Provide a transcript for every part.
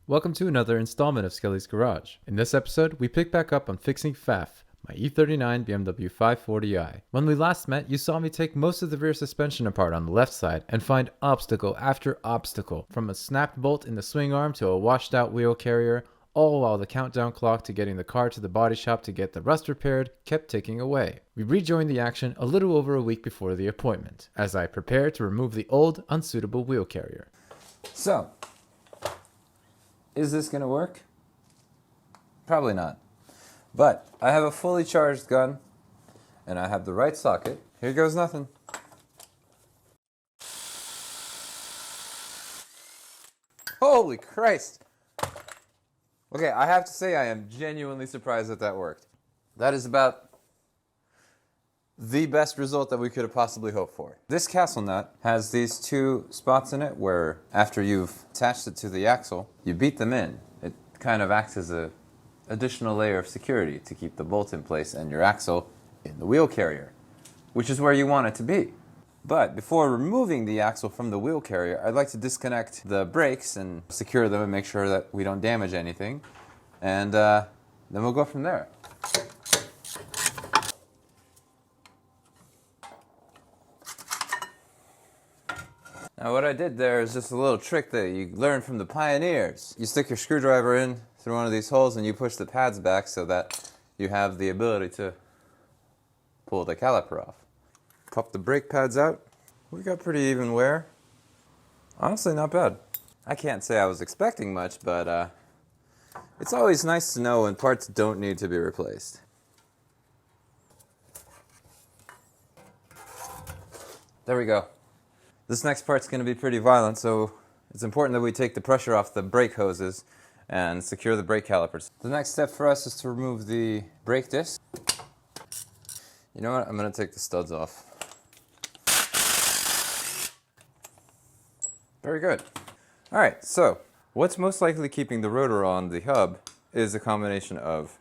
Welcome to another installment of Skelly's Garage. In this episode, we pick back up on fixing Faff, my E39 BMW 540i. When we last met, you saw me take most of the rear suspension apart on the left side and find obstacle after obstacle, from a snapped bolt in the swing arm to a washed out wheel carrier, all while the countdown clock to getting the car to the body shop to get the rust repaired kept ticking away. We rejoined the action a little over a week before the appointment, as I prepared to remove the old, unsuitable wheel carrier. So, is this going to work? Probably not. But I have a fully charged gun, and I have the right socket. Here goes nothing. Holy Christ! Okay, I have to say I am genuinely surprised that that worked. That is about the best result that we could have possibly hoped for. This castle nut has these two spots in it where after you've attached it to the axle, you beat them in. It kind of acts as an additional layer of security to keep the bolt in place and your axle in the wheel carrier, which is where you want it to be. But before removing the axle from the wheel carrier, I'd like to disconnect the brakes and secure them and make sure that we don't damage anything. And then we'll go from there. Now what I did there is just a little trick that you learn from the pioneers. You stick your screwdriver in through one of these holes and you push the pads back so that you have the ability to pull the caliper off. Pop the brake pads out. We got pretty even wear. Honestly, not bad. I can't say I was expecting much, but it's always nice to know when parts don't need to be replaced. There we go. This next part's going to be pretty violent, so it's important that we take the pressure off the brake hoses and secure the brake calipers. The next step for us is to remove the brake disc. You know what? I'm going to take the studs off. Very good. Alright, so what's most likely keeping the rotor on the hub is a combination of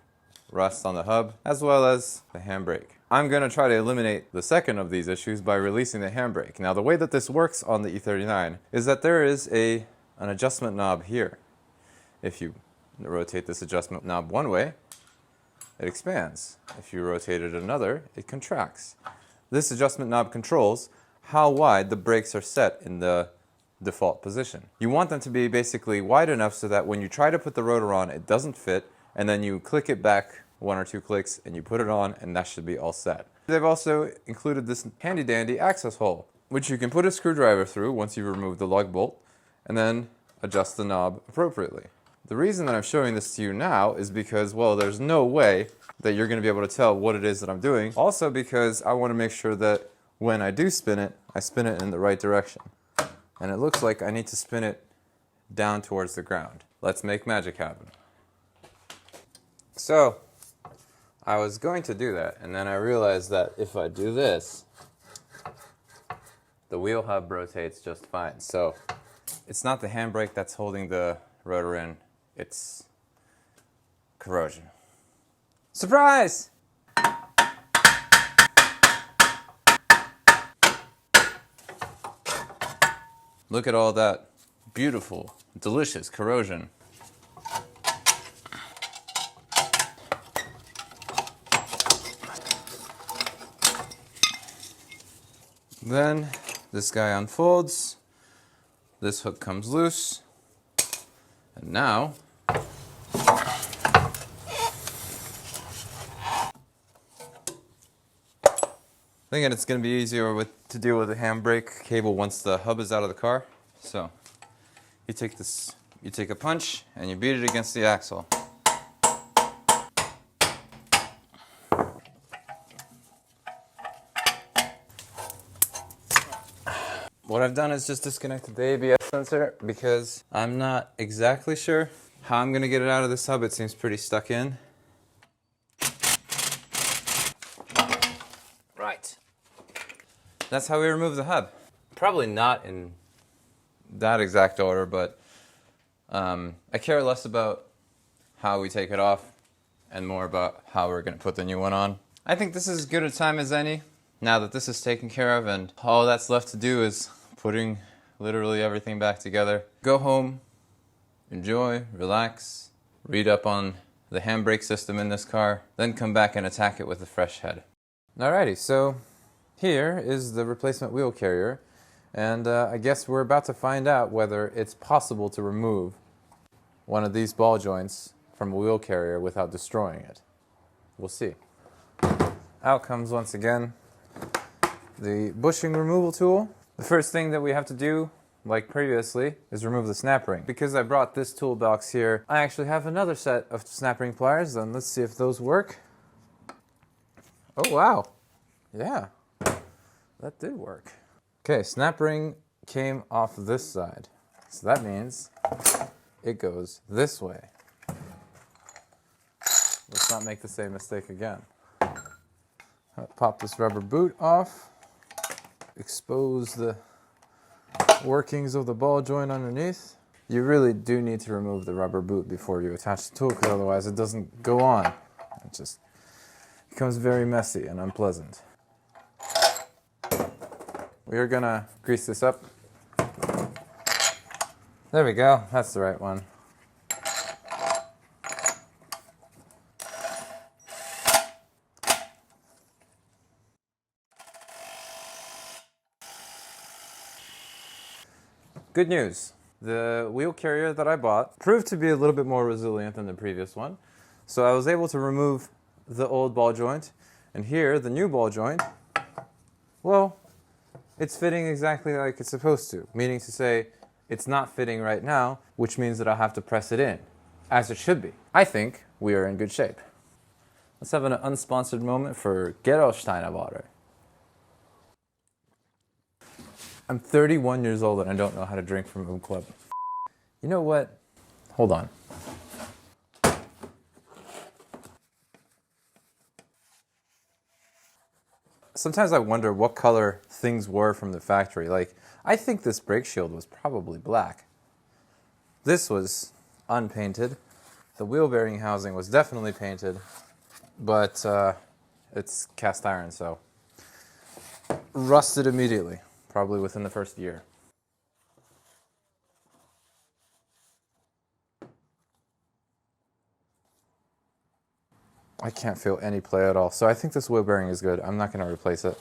rust on the hub as well as the handbrake. I'm going to try to eliminate the second of these issues by releasing the handbrake. Now the way that this works on the E39 is that there is an adjustment knob here. If you rotate this adjustment knob one way, it expands. If you rotate it another, it contracts. This adjustment knob controls how wide the brakes are set in the default position. You want them to be basically wide enough so that when you try to put the rotor on, it doesn't fit, and then you click it back one or two clicks and you put it on, and that should be all set. They've also included this handy dandy access hole, which you can put a screwdriver through once you remove the lug bolt, and then adjust the knob appropriately. The reason that I'm showing this to you now is because, well, there's no way that you're going to be able to tell what it is that I'm doing. Also because I want to make sure that when I do spin it, I spin it in the right direction. And it looks like I need to spin it down towards the ground. Let's make magic happen. So, I was going to do that, and then I realized that if I do this, the wheel hub rotates just fine. So, it's not the handbrake that's holding the rotor in, it's corrosion. Surprise! Look at all that beautiful, delicious corrosion. Then this guy unfolds, this hook comes loose, and now thinking it's going to be easier to deal with the handbrake cable once the hub is out of the car. So you take a punch and you beat it against the axle. What I've done is just disconnected the ABS sensor because I'm not exactly sure how I'm going to get it out of this hub. It seems pretty stuck in. Right. That's how we remove the hub. Probably not in that exact order, but I care less about how we take it off and more about how we're going to put the new one on. I think this is as good a time as any now that this is taken care of, and all that's left to do is putting literally everything back together. Go home, enjoy, relax, read up on the handbrake system in this car, then come back and attack it with a fresh head. Alrighty, so here is the replacement wheel carrier, and I guess we're about to find out whether it's possible to remove one of these ball joints from a wheel carrier without destroying it. We'll see. Out comes once again the bushing removal tool. The first thing that we have to do, like previously, is remove the snap ring. Because I brought this toolbox here, I actually have another set of snap ring pliers, and let's see if those work. Oh wow, yeah, that did work. Okay, snap ring came off this side, so that means it goes this way. Let's not make the same mistake again. Pop this rubber boot off, expose the workings of the ball joint underneath. You really do need to remove the rubber boot before you attach the tool, because otherwise it doesn't go on. It just becomes very messy and unpleasant. We are gonna grease this up. There we go, that's the right one. Good news, the wheel carrier that I bought proved to be a little bit more resilient than the previous one. So I was able to remove the old ball joint, and here, the new ball joint, well, it's fitting exactly like it's supposed to, meaning to say it's not fitting right now, which means that I'll have to press it in, as it should be. I think we are in good shape. Let's have an unsponsored moment for Gerolsteiner water. I'm 31 years old and I don't know how to drink from a club. You know what? Hold on. Sometimes I wonder what color things were from the factory. Like, I think this brake shield was probably black. This was unpainted. The wheel bearing housing was definitely painted, but it's cast iron, so rusted immediately. Probably within the first year. I can't feel any play at all, so I think this wheel bearing is good. I'm not going to replace it.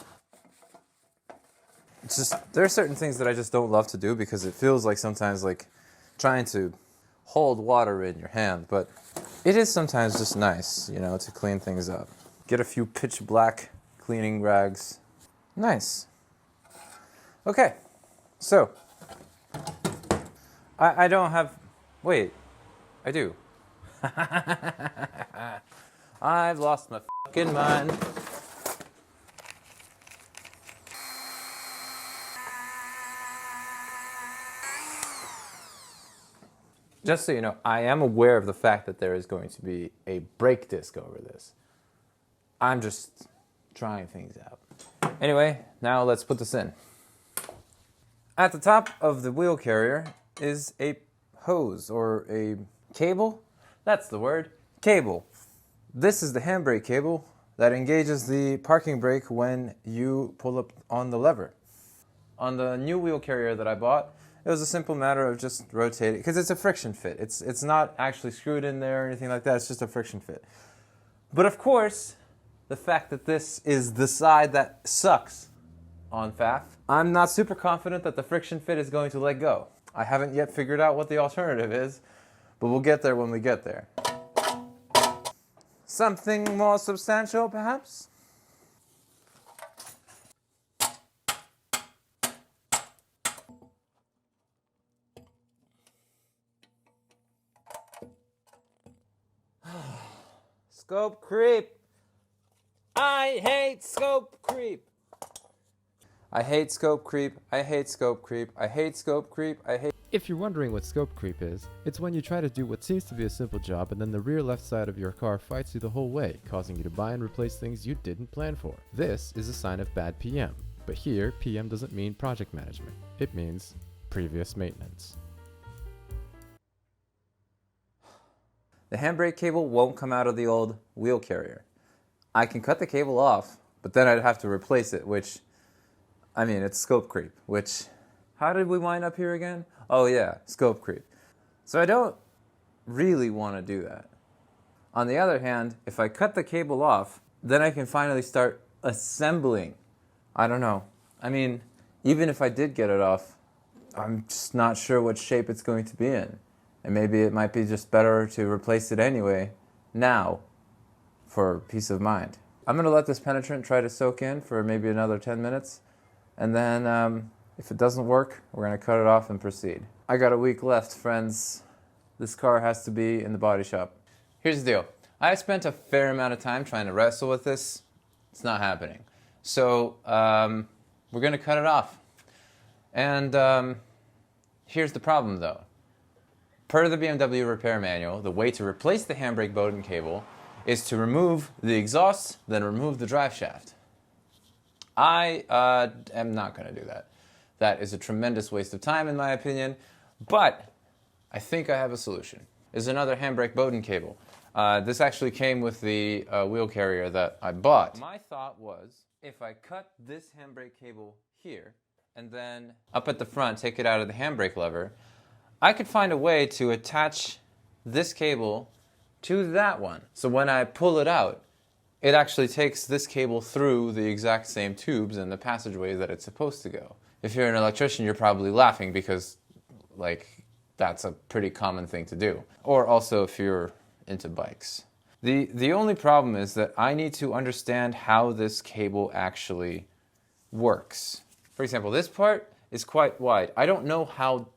It's just, there are certain things that I just don't love to do because it feels like sometimes like trying to hold water in your hand, but it is sometimes just nice, you know, to clean things up. Get a few pitch black cleaning rags. Nice. Okay. So, I don't have, wait, I do. I've lost my fucking mind. Just so you know, I am aware of the fact that there is going to be a brake disc over this. I'm just trying things out. Anyway, now let's put this in. At the top of the wheel carrier is a hose or a cable. That's the word, cable. This is the handbrake cable that engages the parking brake when you pull up on the lever. On the new wheel carrier that I bought, it was a simple matter of just rotating, because it's a friction fit. It's not actually screwed in there or anything like that, it's just a friction fit. But of course, the fact that this is the side that sucks on Faff, I'm not super confident that the friction fit is going to let go. I haven't yet figured out what the alternative is, but we'll get there when we get there. Something more substantial, perhaps? Scope creep. I hate scope creep. I hate scope creep. I hate scope creep. I hate scope creep. I hate. If you're wondering what scope creep is, it's when you try to do what seems to be a simple job and then the rear left side of your car fights you the whole way, causing you to buy and replace things you didn't plan for. This is a sign of bad PM, but here PM doesn't mean project management. It means previous maintenance. The handbrake cable won't come out of the old wheel carrier. I can cut the cable off, but then I'd have to replace it, which, I mean, it's scope creep, which, how did we wind up here again? Oh yeah, scope creep. So I don't really want to do that. On the other hand, if I cut the cable off, then I can finally start assembling. I don't know. I mean, even if I did get it off, I'm just not sure what shape it's going to be in. And maybe it might be just better to replace it anyway, now, for peace of mind. I'm going to let this penetrant try to soak in for maybe another 10 minutes. And then if it doesn't work, we're going to cut it off and proceed. I got a week left, friends. This car has to be in the body shop. Here's the deal. I spent a fair amount of time trying to wrestle with this. It's not happening. So we're going to cut it off. And here's the problem, though. Per the BMW repair manual, the way to replace the handbrake Bowden cable is to remove the exhaust, then remove the drive shaft. I am not going to do that. That is a tremendous waste of time, in my opinion. But I think I have a solution. Is another handbrake Bowden cable. This actually came with the wheel carrier that I bought. My thought was, if I cut this handbrake cable here, and then up at the front, take it out of the handbrake lever, I could find a way to attach this cable to that one. So when I pull it out, it actually takes this cable through the exact same tubes and the passageways that it's supposed to go. If you're an electrician, you're probably laughing because, like, that's a pretty common thing to do. Or also if you're into bikes. The only problem is that I need to understand how this cable actually works. For example, this part is quite wide. I don't know how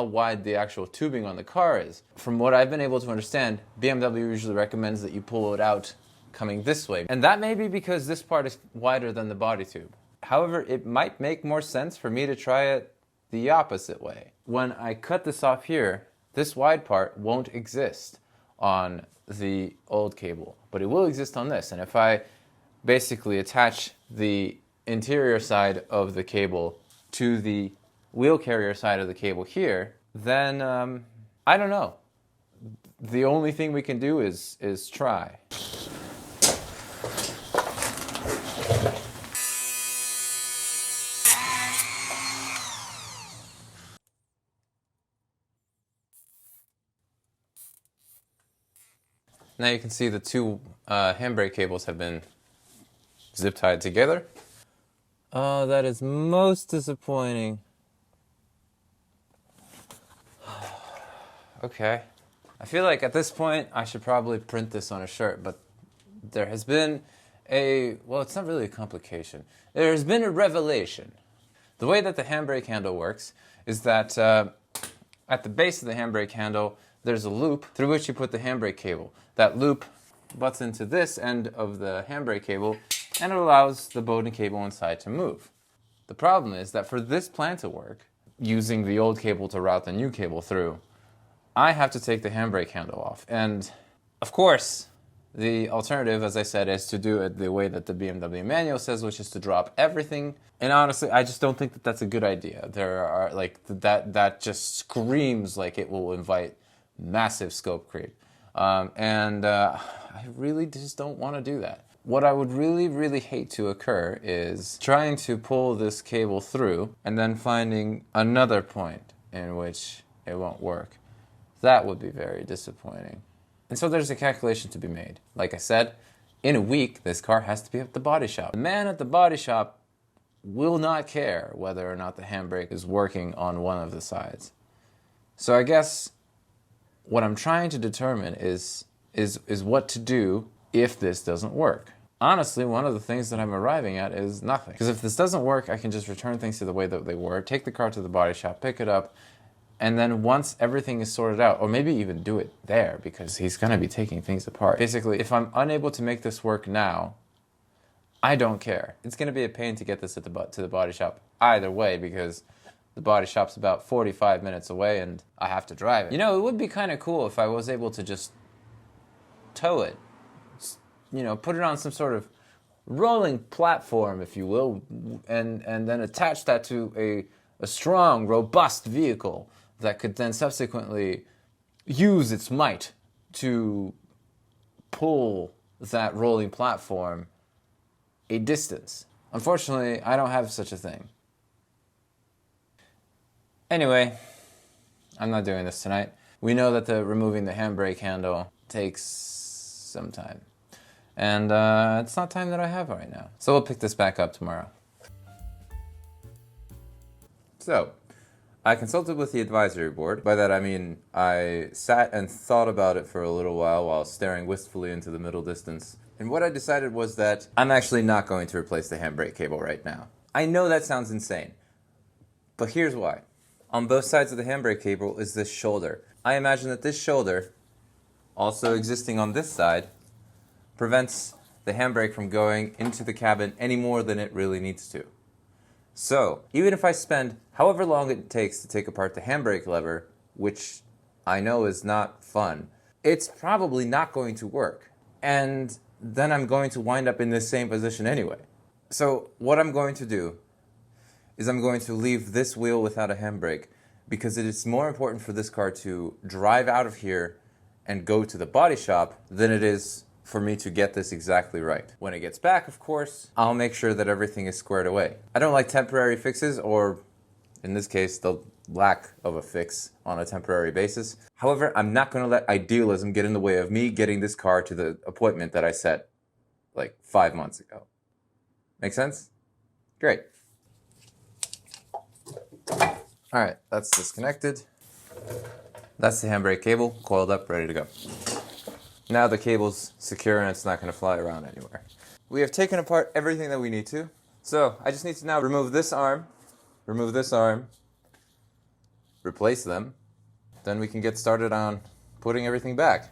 wide the actual tubing on the car is. From what I've been able to understand, BMW usually recommends that you pull it out coming this way. And that may be because this part is wider than the body tube. However, it might make more sense for me to try it the opposite way. When I cut this off here, this wide part won't exist on the old cable, but it will exist on this. And if I basically attach the interior side of the cable to the wheel carrier side of the cable here, then I don't know. The only thing we can do is try. Now you can see the two handbrake cables have been zip tied together. Oh, that is most disappointing. Okay. I feel like at this point I should probably print this on a shirt, but there has been well, it's not really a complication. There has been a revelation. The way that the handbrake handle works is that at the base of the handbrake handle, there's a loop through which you put the handbrake cable. That loop butts into this end of the handbrake cable, and it allows the Bowden cable inside to move. The problem is that for this plan to work, using the old cable to route the new cable through, I have to take the handbrake handle off. And of course, the alternative, as I said, is to do it the way that the BMW manual says, which is to drop everything. And honestly, I just don't think that that's a good idea. There are, like, that just screams like it will invite massive scope creep. I really just don't want to do that. What I would really, really hate to occur is trying to pull this cable through and then finding another point in which it won't work. That would be very disappointing. And so there's a calculation to be made. Like I said, in a week, this car has to be at the body shop. The man at the body shop will not care whether or not the handbrake is working on one of the sides. So I guess what I'm trying to determine is what to do if this doesn't work. Honestly, one of the things that I'm arriving at is nothing. Because if this doesn't work, I can just return things to the way that they were, take the car to the body shop, pick it up, and then once everything is sorted out, or maybe even do it there, because he's going to be taking things apart. Basically, if I'm unable to make this work now, I don't care. It's going to be a pain to get this to the body shop either way, because the body shop's about 45 minutes away and I have to drive it. You know, it would be kind of cool if I was able to just tow it. You know, put it on some sort of rolling platform, if you will, and then attach that to a strong, robust vehicle that could then subsequently use its might to pull that rolling platform a distance. Unfortunately, I don't have such a thing. Anyway, I'm not doing this tonight. We know that removing the handbrake handle takes some time. And it's not time that I have right now. So we'll pick this back up tomorrow. So, I consulted with the advisory board. By that I mean I sat and thought about it for a little while staring wistfully into the middle distance. And what I decided was that I'm actually not going to replace the handbrake cable right now. I know that sounds insane, but here's why. On both sides of the handbrake cable is this shoulder. I imagine that this shoulder, also existing on this side, prevents the handbrake from going into the cabin any more than it really needs to. So, even if I spend however long it takes to take apart the handbrake lever, which I know is not fun, it's probably not going to work. And then I'm going to wind up in this same position anyway. So, what I'm going to do is I'm going to leave this wheel without a handbrake because it is more important for this car to drive out of here and go to the body shop than it is for me to get this exactly right. When it gets back, of course, I'll make sure that everything is squared away. I don't like temporary fixes, or in this case, the lack of a fix on a temporary basis. However, I'm not going to let idealism get in the way of me getting this car to the appointment that I set like 5 months ago. Make sense? Great. All right, that's disconnected. That's the handbrake cable, coiled up, ready to go. Now the cable's secure and it's not going to fly around anywhere. We have taken apart everything that we need to. So I just need to now remove this arm, replace them. Then we can get started on putting everything back.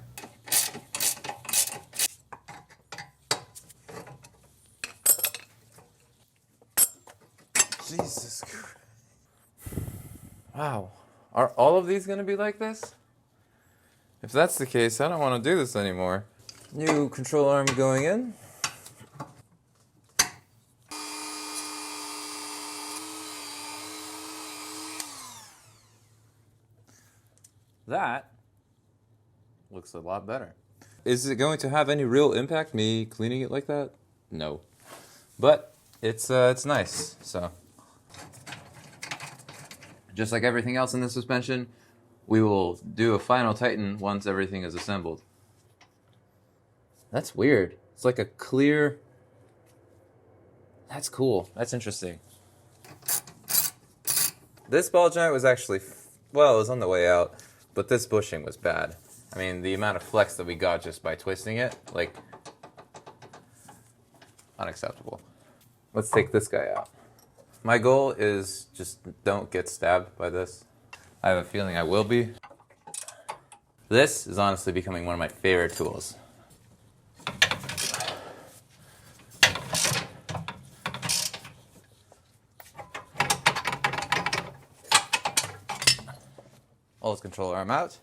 Jesus Christ. Wow. Are all of these going to be like this? If that's the case, I don't want to do this anymore. New control arm going in. That looks a lot better. Is it going to have any real impact, me cleaning it like that? No. But it's nice, so. Just like everything else in the suspension, we will do a final tighten once everything is assembled. That's weird. It's like a clear... That's cool. That's interesting. This ball joint was actually... Well, it was on the way out, but this bushing was bad. I mean, the amount of flex that we got just by twisting it, like... unacceptable. Let's take this guy out. My goal is just don't get stabbed by this. I have a feeling I will be. This is honestly becoming one of my favorite tools. All this control arm out.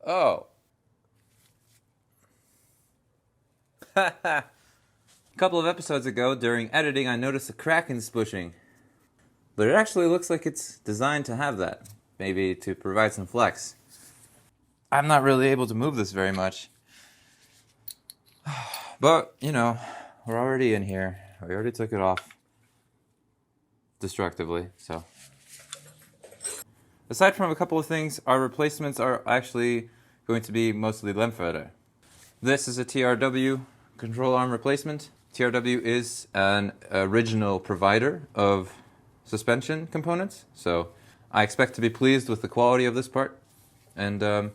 Oh. A couple of episodes ago, during editing, I noticed a crack in this bushing. But it actually looks like it's designed to have that. Maybe to provide some flex. I'm not really able to move this very much. But, you know, we're already in here. We already took it off destructively, so. Aside from a couple of things, our replacements are actually going to be mostly Lemfeder. This is a TRW control arm replacement. TRW is an original provider of suspension components, so I expect to be pleased with the quality of this part, and it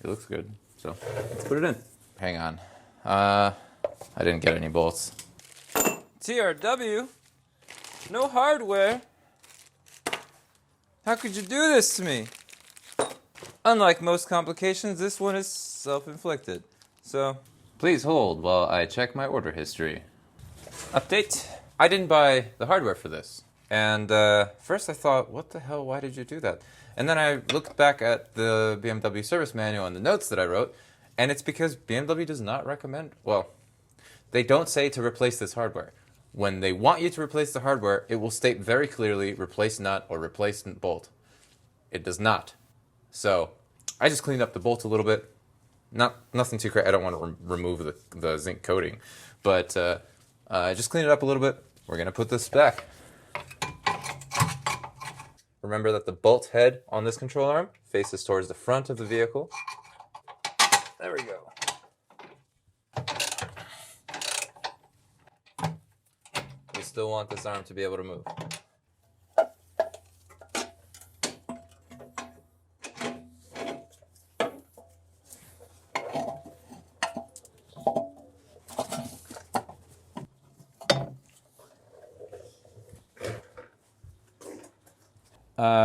looks good, so let's put it in. Hang on. I didn't get any bolts. TRW? No hardware? How could you do this to me? Unlike most complications, this one is self-inflicted, so please hold while I check my order history. Update. I didn't buy the hardware for this. And first I thought, what the hell, why did you do that? And then I looked back at the BMW service manual and the notes that I wrote, and it's because BMW does not recommend, well, they don't say to replace this hardware. When they want you to replace the hardware, it will state very clearly, replace nut or replace bolt. It does not. So I just cleaned up the bolt a little bit. Nothing too crazy. I don't want to remove the zinc coating, but I just cleaned it up a little bit. We're going to put this back. Remember that the bolt head on this control arm faces towards the front of the vehicle. There we go. We still want this arm to be able to move.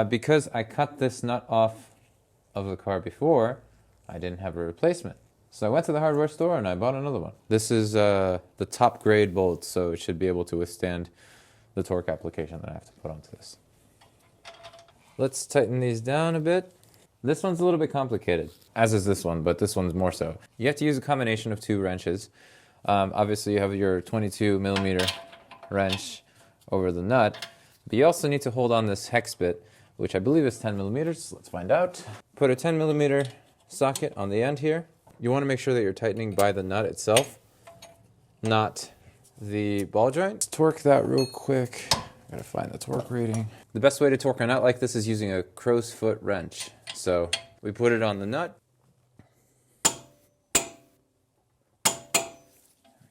Because I cut this nut off of the car before, I didn't have a replacement. So I went to the hardware store and I bought another one. This is the top grade bolt, so it should be able to withstand the torque application that I have to put onto this. Let's tighten these down a bit. This one's a little bit complicated, as is this one, but this one's more so. You have to use a combination of two wrenches. Obviously you have your 22 millimeter wrench over the nut, but you also need to hold on this hex bit, which I believe is 10 millimeters. Let's find out. Put a 10 millimeter socket on the end here. You want to make sure that you're tightening by the nut itself, not the ball joint. Let's torque that real quick. I gotta find the torque rating. The best way to torque a nut like this is using a crow's foot wrench. So we put it on the nut. There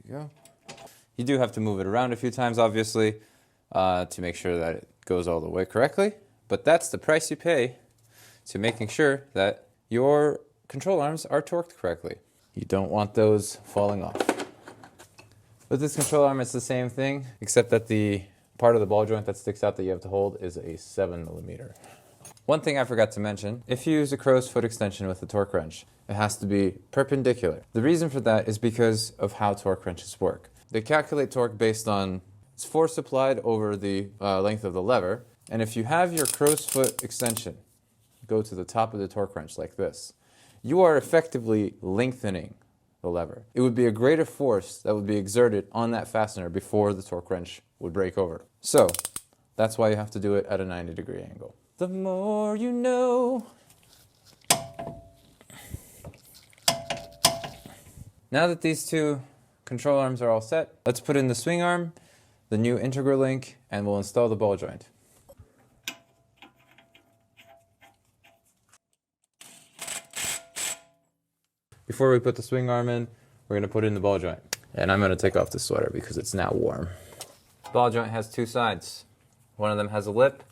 we go. You do have to move it around a few times, obviously, to make sure that it goes all the way correctly. But that's the price you pay to making sure that your control arms are torqued correctly. You don't want those falling off. With this control arm, it's the same thing, except that the part of the ball joint that sticks out that you have to hold is a 7 millimeter. One thing I forgot to mention, if you use a crow's foot extension with a torque wrench, it has to be perpendicular. The reason for that is because of how torque wrenches work. They calculate torque based on force applied over the length of the lever, and if you have your crow's foot extension go to the top of the torque wrench like this, you are effectively lengthening the lever. It would be a greater force that would be exerted on that fastener before the torque wrench would break over. So that's why you have to do it at a 90-degree angle. The more you know. Now that these two control arms are all set, let's put in the swing arm, the new integral link, and we'll install the ball joint. Before we put the swing arm in, we're going to put in the ball joint. And I'm going to take off the sweater because it's now warm. The ball joint has two sides. One of them has a lip,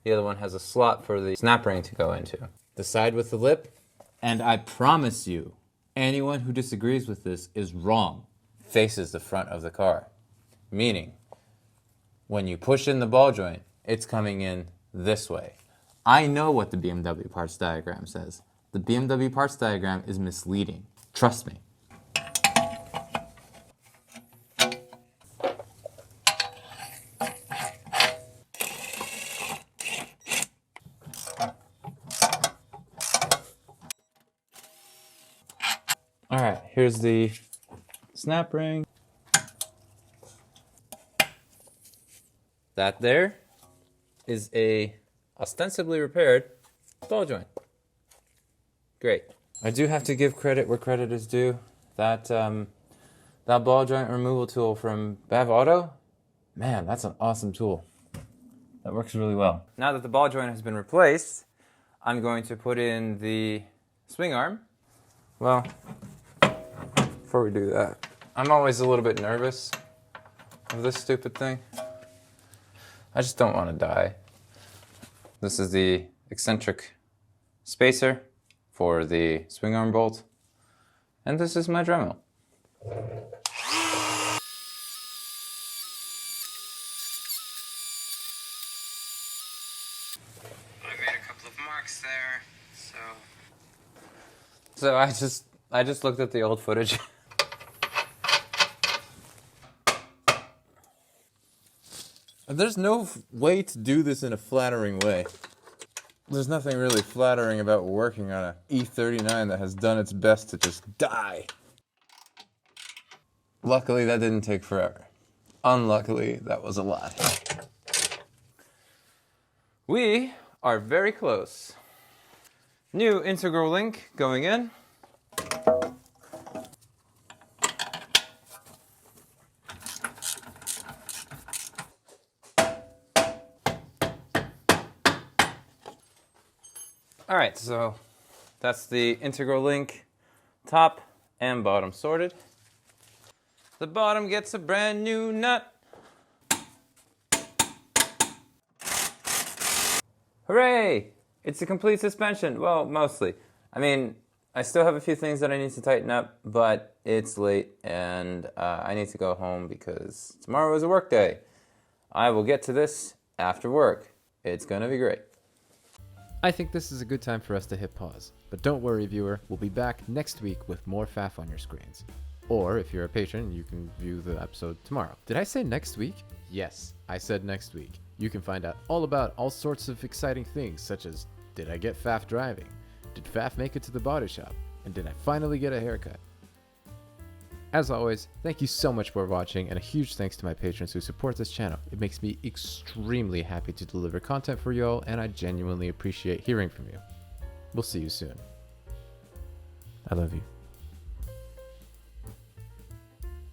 the other one has a slot for the snap ring to go into. The side with the lip, and I promise you, anyone who disagrees with this is wrong, faces the front of the car. Meaning, when you push in the ball joint, it's coming in this way. I know what the BMW parts diagram says. The BMW parts diagram is misleading. Trust me. All right, here's the snap ring. That there is a ostensibly repaired ball joint. Great. I do have to give credit where credit is due. That ball joint removal tool from Bav Auto, man, that's an awesome tool. That works really well. Now that the ball joint has been replaced, I'm going to put in the swing arm. Well, before we do that, I'm always a little bit nervous of this stupid thing. I just don't want to die. This is the eccentric spacer for the swing arm bolt, and this is my Dremel. I made a couple of marks there, so I just looked at the old footage. There's no way to do this in a flattering way. There's nothing really flattering about working on an E39 that has done its best to just die. Luckily, that didn't take forever. Unluckily, that was a lot. We are very close. New integral link going in. All right, so that's the integral link, top and bottom sorted. The bottom gets a brand new nut. Hooray! It's a complete suspension. Well, mostly. I mean, I still have a few things that I need to tighten up, but it's late and I need to go home because tomorrow is a work day. I will get to this after work. It's gonna be great. I think this is a good time for us to hit pause. But don't worry, viewer, we'll be back next week with more Faff on your screens. Or if you're a patron, you can view the episode tomorrow. Did I say next week? Yes, I said next week. You can find out all about all sorts of exciting things, such as, did I get Faff driving? Did Faff make it to the body shop? And did I finally get a haircut? As always, thank you so much for watching, and a huge thanks to my patrons who support this channel. It makes me extremely happy to deliver content for y'all, and I genuinely appreciate hearing from you. We'll see you soon. I love you.